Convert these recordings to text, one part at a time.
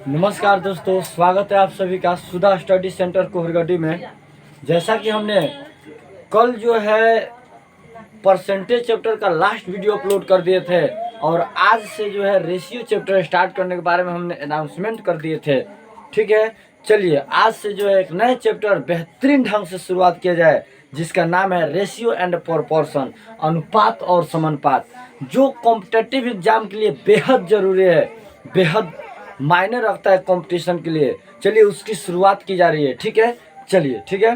नमस्कार दोस्तों, स्वागत है आप सभी का सुधा स्टडी सेंटर कोहरगढ़ी में। जैसा कि हमने कल जो है परसेंटेज चैप्टर का लास्ट वीडियो अपलोड कर दिए थे और आज से जो है रेशियो चैप्टर स्टार्ट करने के बारे में हमने अनाउंसमेंट कर दिए थे। ठीक है, चलिए आज से जो है एक नए चैप्टर बेहतरीन ढंग से शुरुआत किया जाए जिसका नाम है रेशियो एंड प्रोपोर्शन, अनुपात और समानुपात, जो कॉम्पिटिटिव एग्जाम के लिए बेहद ज़रूरी है, बेहद मायने रखता है कंपटीशन के लिए। चलिए उसकी शुरुआत की जा रही है। ठीक है, चलिए ठीक है।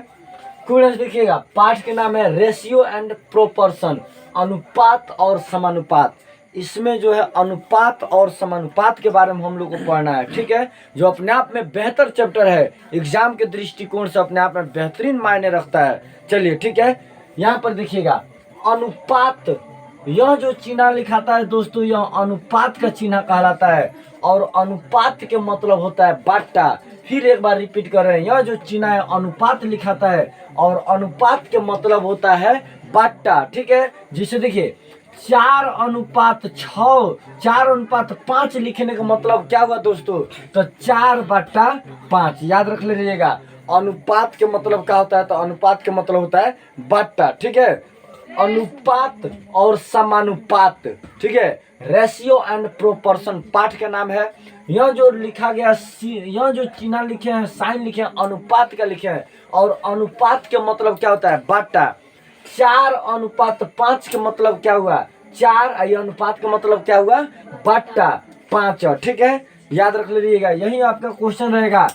क्वेश्चन देखिएगा, पाठ के नाम है रेशियो एंड प्रोपोर्शन, अनुपात और समानुपात। इसमें जो है अनुपात और समानुपात के बारे में हम लोग को पढ़ना है। ठीक है, जो अपने आप में बेहतर चैप्टर है, एग्जाम के दृष्टिकोण से अपने आप में बेहतरीन मायने रखता है। चलिए ठीक है, यहाँ पर देखिएगा अनुपात, यह जो चिन्ह लिखाता है दोस्तों, यह अनुपात का चिन्ह कहलाता है और अनुपात के मतलब होता है बाटा। फिर एक बार रिपीट कर रहे हैं, यह जो चिन्ह है अनुपात लिखाता है और अनुपात के मतलब होता है बाटा। ठीक है, जिसे देखिए 4:6, 4:5 लिखने का मतलब क्या हुआ दोस्तों, तो 4/5 याद रख लीजिएगा। अनुपात के मतलब क्या होता है, तो अनुपात के मतलब होता है बाटा। ठीक है, अनुपात और समानुपात। ठीक है, रेशियो एंड प्रोपोर्शन पाठ का नाम है। यह जो लिखा गया, यह जो चिन्ह लिखे हैं, साइन लिखे हैं, अनुपात का लिखे हैं और अनुपात के मतलब क्या होता है बाटा। 4:5 के मतलब क्या हुआ, 4, यह अनुपात का मतलब क्या हुआ बाटा 5। ठीक है, याद रख लीजिएगा। यही आपका क्वेश्चन रहेगा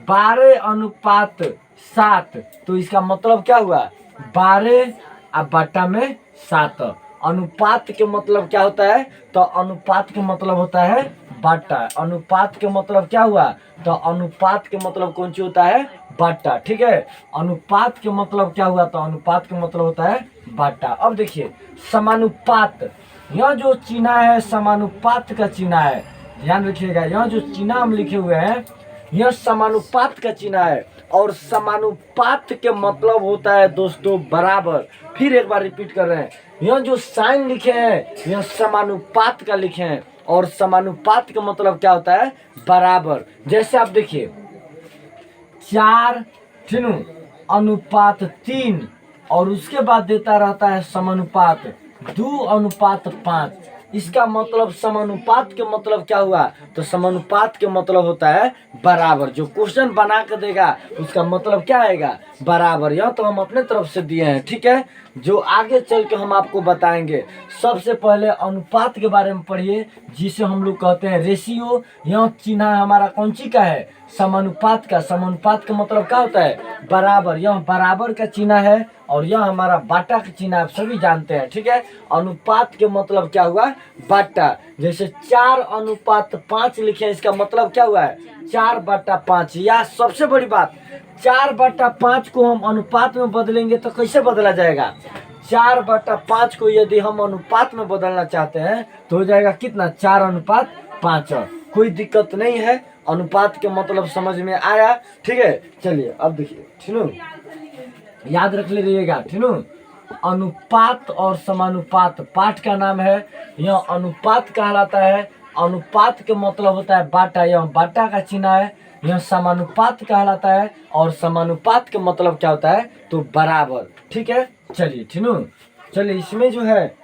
12:7, तो इसका मतलब क्या हुआ 12 अब बाटा में 7। अनुपात के मतलब क्या होता है, तो अनुपात के मतलब होता है बाटा। अनुपात के मतलब क्या हुआ, तो अनुपात के मतलब कौन सी होता है बाटा। ठीक है, अनुपात के मतलब क्या हुआ, तो अनुपात के मतलब होता है बाटा। अब देखिए समानुपात, यह जो चिन्ह है समानुपात का चिन्ह है, ध्यान रखिएगा। यह जो चिन्ह हम लिखे हुए हैं यह समानुपात का चिन्ह है और समानुपात के मतलब होता है दोस्तों बराबर। फिर एक बार रिपीट कर रहे हैं, यह जो साइन लिखे हैं यह समानुपात का लिखे हैं और समानुपात का मतलब क्या होता है बराबर। जैसे आप देखिए 4:3 और उसके बाद देता रहता है समानुपात 2:5। इसका मतलब समानुपात के मतलब क्या हुआ, तो समानुपात के मतलब होता है बराबर। जो क्वेश्चन बना के देगा उसका मतलब क्या आएगा बराबर। यह तो हम अपने तरफ से दिए हैं। ठीक है, जो आगे चल के हम आपको बताएंगे। सबसे पहले अनुपात के बारे में पढ़िए, जिसे हम लोग कहते हैं रेशियो। यह चिन्ह हमारा कौन सी का है, समानुपात का। समानुपात का मतलब क्या होता है बराबर। यह बराबर का चिन्ह है और यह हमारा बाटा का चिन्ह, आप सभी जानते हैं। ठीक है, अनुपात के मतलब क्या हुआ बाटा। जैसे 4:5 लिखे, इसका मतलब क्या हुआ है 4/5। या सबसे बड़ी बात, 4/5 को हम अनुपात में बदलेंगे तो कैसे बदला जाएगा, 4/5 को यदि हम अनुपात में बदलना चाहते हैं तो हो जाएगा कितना 4:5। कोई दिक्कत नहीं है, अनुपात के मतलब समझ में आया। ठीक है, चलिए अब देखिए ठीक, याद रख लीजिएगा। ठीक, अनुपात और समानुपात पाठ का नाम है। यह अनुपात कहलाता है, अनुपात के मतलब होता है बाटा, यह बाटा का चिन्ह है। यह समानुपात कहलाता है और समानुपात के मतलब क्या होता है, तो बराबर। ठीक है, चलिए ठीक, चलिए इसमें जो है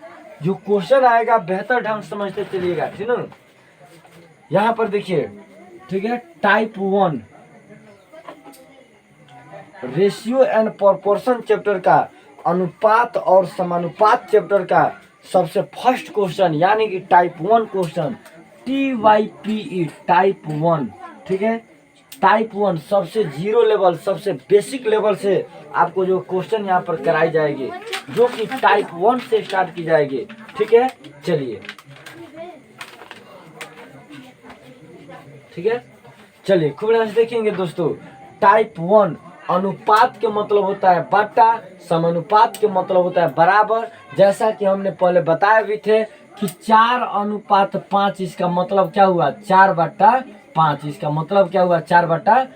जो क्वेश्चन आएगा बेहतर ढंग समझते चलिएगा। ठीक, यहाँ पर देखिए। ठीक है, type 1 ratio and proportion chapter का, अनुपात और समानुपात चैप्टर का सबसे फर्स्ट क्वेश्चन, यानी कि टाइप 1 क्वेश्चन, TYPE टाइप 1। ठीक है, टाइप 1 सबसे जीरो लेवल, सबसे बेसिक लेवल से आपको जो क्वेश्चन यहाँ पर कराई जाएगी, जो कि टाइप 1 से स्टार्ट की जाएगी। ठीक है, चलिए ठीक है, चलिए खूब ध्यान से देखेंगे दोस्तों। टाइप 1 अनुपात के मतलब होता है बाटा, समानुपात के मतलब होता है बराबर। जैसा कि हमने पहले बताए भी थे कि 4:5, इसका मतलब क्या हुआ 4/5। इसका मतलब क्या हुआ 4/5।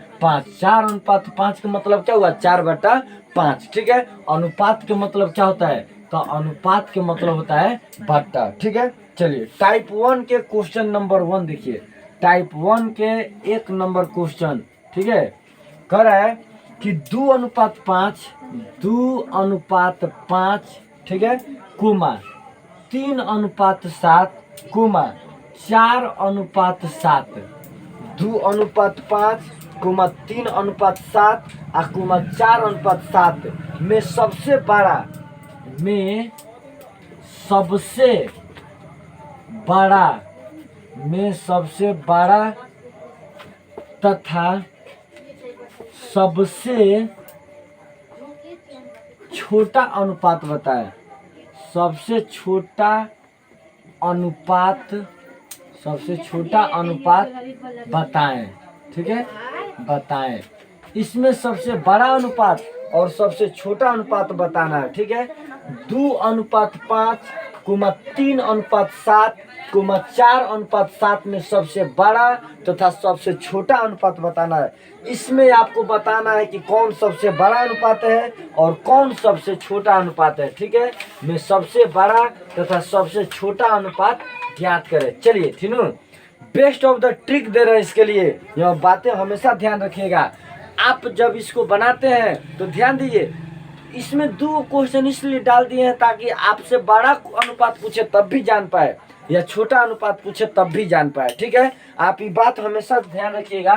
4:5 का मतलब क्या हुआ 4/5। ठीक है, अनुपात के मतलब क्या होता है, तो अनुपात के मतलब होता है बट्टा। ठीक है, चलिए टाइप 1 के क्वेश्चन नंबर 1 देखिए। टाइप 1 के 1 नंबर क्वेश्चन, ठीक है। कह रहा है कि 2:5, 2:5, ठीक है, कोमा 3:7, कोमा 4:7, 2:5, 3:7 और कोमा 4:7 में सबसे बड़ा, में सबसे बड़ा, में सबसे बड़ा तथा सबसे छोटा अनुपात बताएं। सबसे छोटा अनुपात, सबसे छोटा अनुपात बताएं, ठीक है, बताएं। इसमें सबसे बड़ा अनुपात और सबसे छोटा अनुपात बताना है, ठीक है। 2:5, 3:7, 4:7 में सबसे बड़ा तथा सबसे छोटा अनुपात बताना है। इसमें आपको बताना है कि कौन सबसे बड़ा अनुपात है और कौन सबसे छोटा अनुपात है, ठीक है। मैं सबसे बड़ा तथा सबसे छोटा अनुपात ज्ञात करें। चलिए ठीक है, बेस्ट ऑफ द ट्रिक दे रहे हैं इसके लिए, यह बातें हमेशा ध्यान रखिएगा। आप जब इसको बनाते हैं तो ध्यान दीजिए, इसमें 2 क्वेश्चन इसलिए डाल दिए हैं ताकि आपसे बड़ा अनुपात पूछे तब भी जान पाए या छोटा अनुपात पूछे तब भी जान पाए, ठीक है। आप ये बात हमेशा ध्यान रखिएगा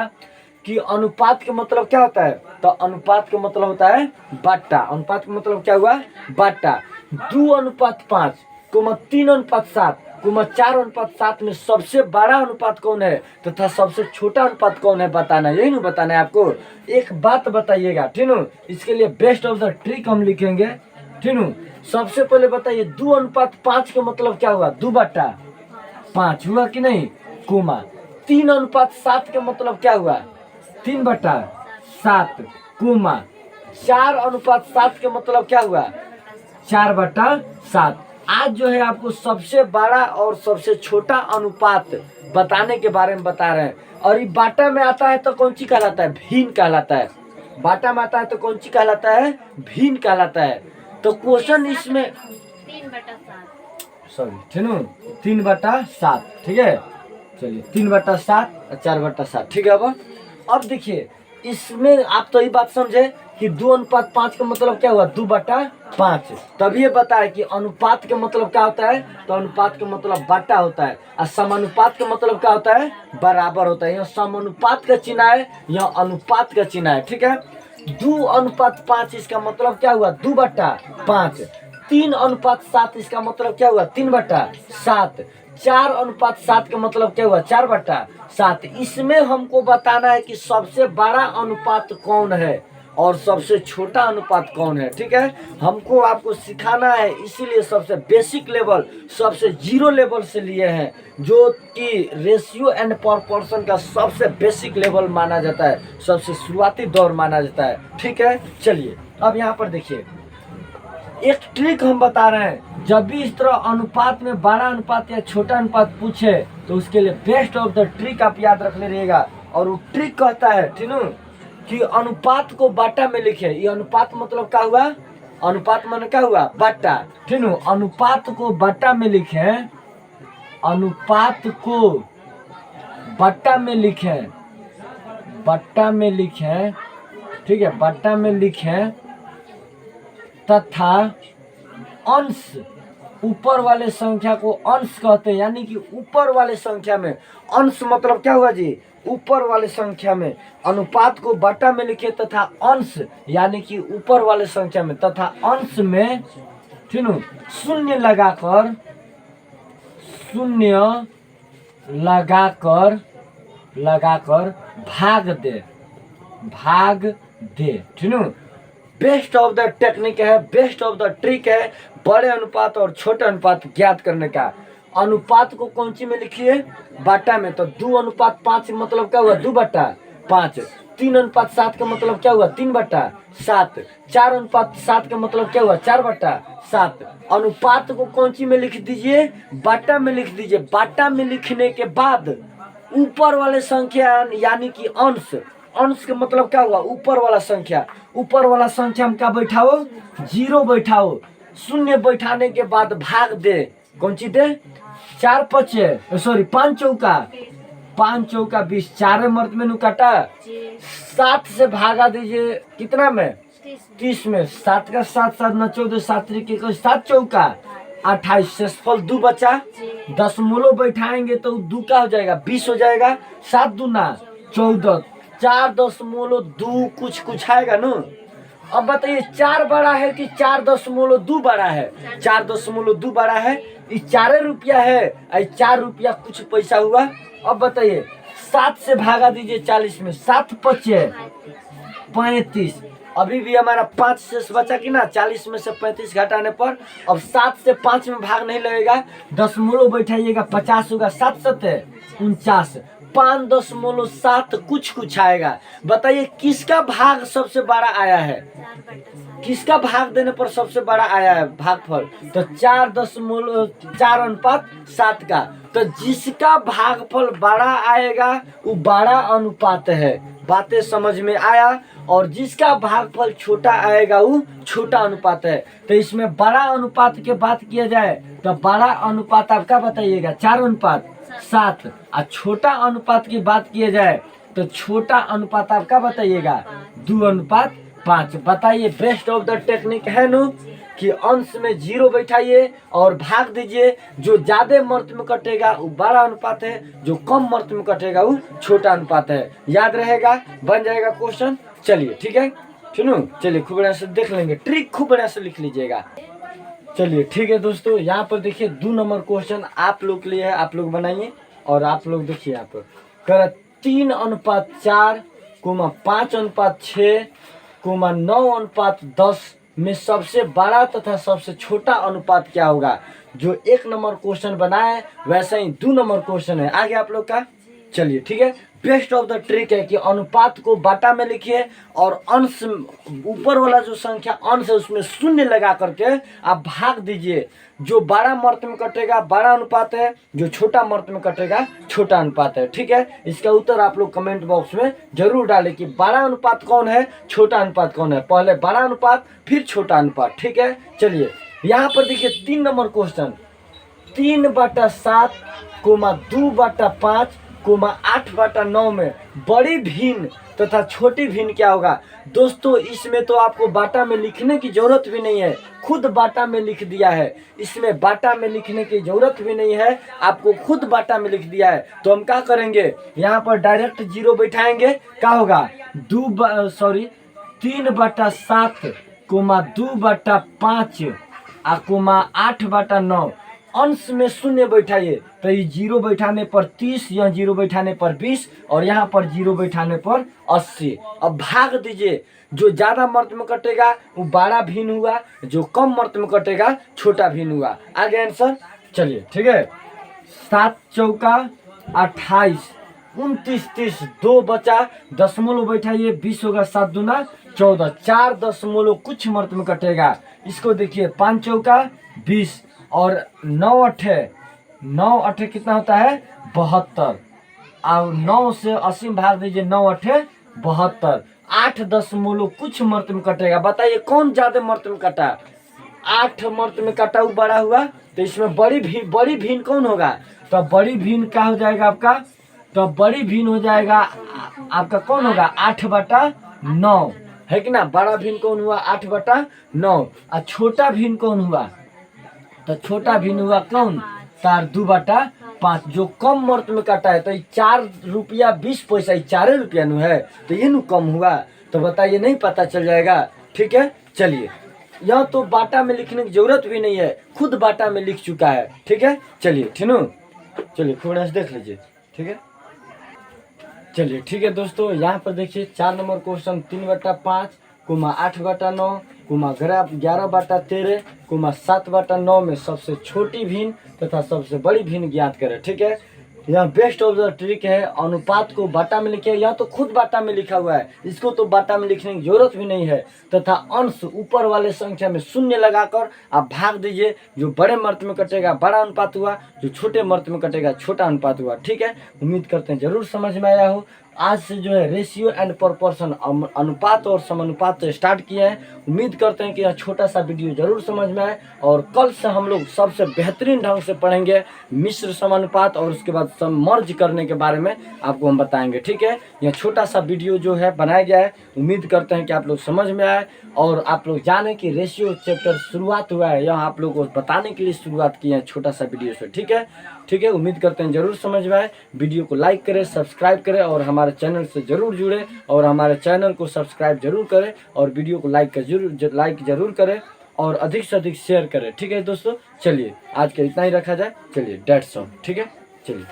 कि अनुपात के मतलब क्या होता है, तो अनुपात का मतलब होता है बट्टा। अनुपात का मतलब क्या हुआ, बट्टा। 2:5, 3:7, 4:7 में सबसे बड़ा अनुपात कौन है तथा सबसे छोटा अनुपात कौन है बताना, यही नहीं बताना है आपको। एक बात बताइएगा, ठीक है। इसके लिए बेस्ट ऑफ द ट्रिक हम लिखेंगे, ठीक है। सबसे पहले बताइए 2:5 का मतलब क्या हुआ, 2/5 हुआ कि नहीं, कोमा 3:7 का मतलब क्या हुआ, 3/7, कोमा 4:7 का मतलब क्या हुआ, 4/7। आज जो है आपको सबसे बड़ा और सबसे छोटा अनुपात बताने के बारे में बता रहे हैं। और ये बाटा में आता है तो कौन सी कहलाता है, भिन्न कहलाता है। बाटा में आता है तो कौन सी कहलाता है, भिन्न कहलाता है। तो क्वेश्चन इसमें 3/7, सॉरी ठीक है, 3/7, ठीक है। चलिए 3/7 और 4/7, ठीक है। अब देखिए इसमें आप तो ये बात समझे कि 2:5 का मतलब क्या हुआ, 2/5। तभी ये बताया कि अनुपात का मतलब क्या होता है, तो अनुपात का मतलब बट्टा होता है और समानुपात का मतलब क्या होता है, बराबर होता है। यह समानुपात का चिन्ह है, यह अनुपात का चिन्ह है, ठीक है। 2:5 इसका मतलब क्या हुआ, 2/5। 3:7 इसका मतलब क्या हुआ, 3/7। 4:7 का मतलब क्या हुआ, 4/7। इसमें हमको बताना है कि सबसे बड़ा अनुपात कौन है और सबसे छोटा अनुपात कौन है, ठीक है। हमको आपको सिखाना है, इसीलिए सबसे बेसिक लेवल, सबसे जीरो लेवल से लिए हैं, जो कि रेशियो एंड प्रोपोर्शन का सबसे बेसिक लेवल माना जाता है, सबसे शुरुआती दौर माना जाता है, ठीक है। चलिए अब यहाँ पर देखिए एक ट्रिक हम बता रहे हैं। जब भी इस तरह अनुपात में बड़ा अनुपात या छोटा अनुपात पूछे तो उसके लिए बेस्ट ऑफ द ट्रिक आप याद रखने रहिएगा। और वो ट्रिक कहता है, ठीक है, कि अनुपात को बाटा में लिखे। ये अनुपात मतलब क्या हुआ, अनुपात माने क्या हुआ, बाटा, ठीक है। अनुपात को बाटा में लिखे, अनुपात को बट्टा में लिखे, बट्टा में लिखे, ठीक है, बट्टा में लिखे तथा अंश, ऊपर वाले संख्या को अंश कहते हैं, यानी कि ऊपर वाले संख्या में अंश मतलब क्या हुआ जी, ऊपर वाले संख्या में। अनुपात को बट्टा में लिखे तथा अंश यानी कि ऊपर वाले संख्या में तथा अंश में, ठीक है, शून्य लगाकर, शून्य लगाकर, लगाकर भाग दे, भाग दे, ठीक है। बेस्ट ऑफ द टेक्निक है, बेस्ट ऑफ द ट्रिक है बड़े अनुपात और छोटे अनुपात ज्ञात करने का। अनुपात को कौन सी में लिखिए, बाटा में। तो 2:5 मतलब क्या हुआ, 2/5। 3:7 का मतलब क्या हुआ, 3/7। 4:7 का मतलब क्या हुआ, 4/7। अनुपात को कौन सी में लिख दीजिए, बाटा में लिख दीजिए। बाटा में लिखने के बाद ऊपर वाले संख्या यानी कि अंश, अंश का मतलब क्या हुआ, ऊपर वाला संख्या। ऊपर वाला संख्या में क्या बैठाओ, 0 बैठाओ। शून्य बैठाने के बाद भाग दे, कौन सी दे, 5 चौका 5 चौका 20, 4 मर्द में कटा। 7 से भागा दीजिए कितना में? 30 में। 7 का 7 7 न 14, 7 के 7 चौका 28, शेषफल 2 बचा। 10 मूलो बैठाएंगे तो 2 का हो जाएगा 20 हो जाएगा। 7 दूना 14, 4 10 मूलो 2 कुछ आएगा ना। अब बताइए 4 बड़ा है कि 4 दशमलव 2 बड़ा है? 4 दशमलव 2 बड़ा है। ये 4 रुपया है, 4 रुपया कुछ पैसा हुआ। अब बताइए 7 से भागा दीजिए 40 में, 7 पचे 35। अभी भी हमारा 5 शेष बचा कि ना। 40 में से 35 घटाने पर अब 7 से 5 में भाग नहीं लगेगा। दशमलव बैठाइएगा 50 होगा। 7 सत्ते 49, 5.7 कुछ आएगा। बताइए किसका भाग सबसे बड़ा आया है? किसका भाग देने पर सबसे बड़ा आया है भागफल? तो 4.4:7 का। तो जिसका भागफल बड़ा आएगा वो बड़ा अनुपात है। बातें समझ में आया? और जिसका भागफल छोटा आएगा वो छोटा अनुपात है। तो इसमें बड़ा अनुपात की बात किया जाए तो बड़ा अनुपात आपका बताइएगा 4:7। और छोटा अनुपात की बात किया जाए तो छोटा अनुपात आपका बताइएगा 2:5। बताइए बेस्ट ऑफ द टेक्निक है नु कि अंश में 0 बैठाइए और भाग दीजिए। जो ज्यादा मर्त में कटेगा वो बड़ा अनुपात है, जो कम मर्त में कटेगा वो छोटा अनुपात है। याद रहेगा, बन जाएगा क्वेश्चन। चलिए ठीक है, सुनो, चलिए खूब बढ़िया से देख लेंगे, ट्रिक खूब बढ़िया से लिख लीजिएगा। चलिए ठीक है दोस्तों, यहाँ पर देखिए 2 नंबर क्वेश्चन आप लोग के लिए है, आप लोग बनाइए। और आप लोग देखिए यहाँ पर कर 3:4, 5:6, 9:10 में सबसे बड़ा तथा सबसे छोटा अनुपात क्या होगा? जो 1 नंबर क्वेश्चन बनाए वैसा ही 2 नंबर क्वेश्चन है आगे आप लोग का। चलिए ठीक है, बेस्ट ऑफ द ट्रिक है कि अनुपात को बाटा में लिखिए और अंश ऊपर वाला जो संख्या अंश है उसमें 0 लगा करके आप भाग दीजिए। जो बड़ा मर्त में कटेगा बड़ा अनुपात है, जो छोटा मर्त में कटेगा छोटा अनुपात है। ठीक है, इसका उत्तर आप लोग कमेंट बॉक्स में जरूर डालें कि बड़ा अनुपात कौन है, छोटा अनुपात कौन है। पहले बड़ा अनुपात फिर छोटा अनुपात। ठीक है, चलिए यहाँ पर देखिए 3 नंबर क्वेश्चन 3/7, 2/5, 8/9 में बड़ी भिन्न तथा छोटी भिन्न क्या होगा? दोस्तों इसमें तो आपको बाटा में लिखने की जरूरत भी नहीं है, खुद बाटा में लिख दिया है। इसमें बाटा में लिखने की जरूरत भी नहीं है, आपको खुद बाटा में लिख दिया है। तो हम क्या करेंगे, यहाँ पर डायरेक्ट 0 बैठाएंगे। क्या होगा? 3/7, 2/5 8/9। अंश में 0 बैठाइए तो ये 0 बैठाने पर 30, यहाँ 0 बैठाने पर 20 और यहाँ पर 0 बैठाने पर 80। अब भाग दीजिए, जो ज्यादा मर्त में कटेगा वो बड़ा भिन्न हुआ, जो कम मर्त में कटेगा छोटा भिन्न हुआ। आगे आंसर। चलिए ठीक है, 7 चौका 28, 29 30, 2 बचा, दशमलव बैठाइए 20 होगा, 7 दूना 14, 4 दशमलव कुछ मर्त में कटेगा। इसको देखिए 5 चौका 20 और 9 अठे कितना होता है? 72। और 9 से 80 भाग दीजिए, 9 अठे 72। 8 दशमलव कुछ मर्त में कटेगा। बताइए कौन ज्यादा मर्त में कटा? 8 मर्त में कटा वो बड़ा हुआ। तो इसमें बड़ी भिन्न कौन होगा? तो बड़ी भिन्न क्या हो जाएगा आपका? तो बड़ी भिन्न हो जाएगा आपका कौन होगा? 8/9 है कि ना। बड़ा भिन्न कौन हुआ? 8/9। और छोटा भिन्न कौन हुआ? तो छोटा भिन्न हुआ कौन? 2/5। जो कम मर्त में काटा है तो 4 रुपया 20 पैसा, 4 रुपया नु है तो ये नु कम हुआ। तो बताइए नहीं पता चल जाएगा। ठीक है, चलिए यह तो बाटा में लिखने की जरूरत भी नहीं है, खुद बाटा में लिख चुका है। ठीक है, चलिए ठीक है, चलिए थोड़ा सा देख लीजिए। ठीक है, चलिए ठीक है दोस्तों, यहाँ पर देखिए 4 नंबर क्वेश्चन 3/5, 8/9, 11/13, 7/9 में सबसे छोटी भिन्न तथा सबसे बड़ी भिन्न ज्ञात करें। ठीक है, यह बेस्ट ऑफ द ट्रिक है। अनुपात को बाटा में लिखे, यह तो खुद बाटा में लिखा हुआ है, इसको तो बाटा में लिखने की जरूरत भी नहीं है। तथा अंश ऊपर वाले संख्या में 0 लगाकर आप भाग दीजिए। जो बड़े मर्त में कटेगा बड़ा अनुपात हुआ, जो छोटे मर्त में कटेगा छोटा अनुपात हुआ। ठीक है, उम्मीद करते हैं जरूर समझ में आया हो। आज से जो है रेशियो एंड प्रोपोर्शन अनुपात और समानुपात स्टार्ट किए हैं। उम्मीद करते हैं कि यह छोटा सा वीडियो जरूर समझ में आए, और कल से हम लोग सबसे बेहतरीन ढंग से पढ़ेंगे मिश्र समानुपात, और उसके बाद मर्ज करने के बारे में आपको हम बताएंगे। ठीक है, यह छोटा सा वीडियो जो है बनाया गया है, उम्मीद करते हैं कि आप लोग समझ में आए और आप लोग जाने कि रेशियो चैप्टर शुरुआत हुआ है, यहाँ आप लोग को बताने के लिए शुरुआत किए हैं छोटा सा वीडियो से। ठीक है, ठीक है, उम्मीद करते हैं जरूर समझ में आए। वीडियो को लाइक करें, सब्सक्राइब करें और हमारे चैनल से जरूर जुड़े, और हमारे चैनल को सब्सक्राइब जरूर करें, और वीडियो को लाइक जरूर करें, और अधिक से अधिक शेयर करें। ठीक है दोस्तों, चलिए आज का इतना ही रखा जाए। चलिए डेट्स ऑल। ठीक है, चलिए।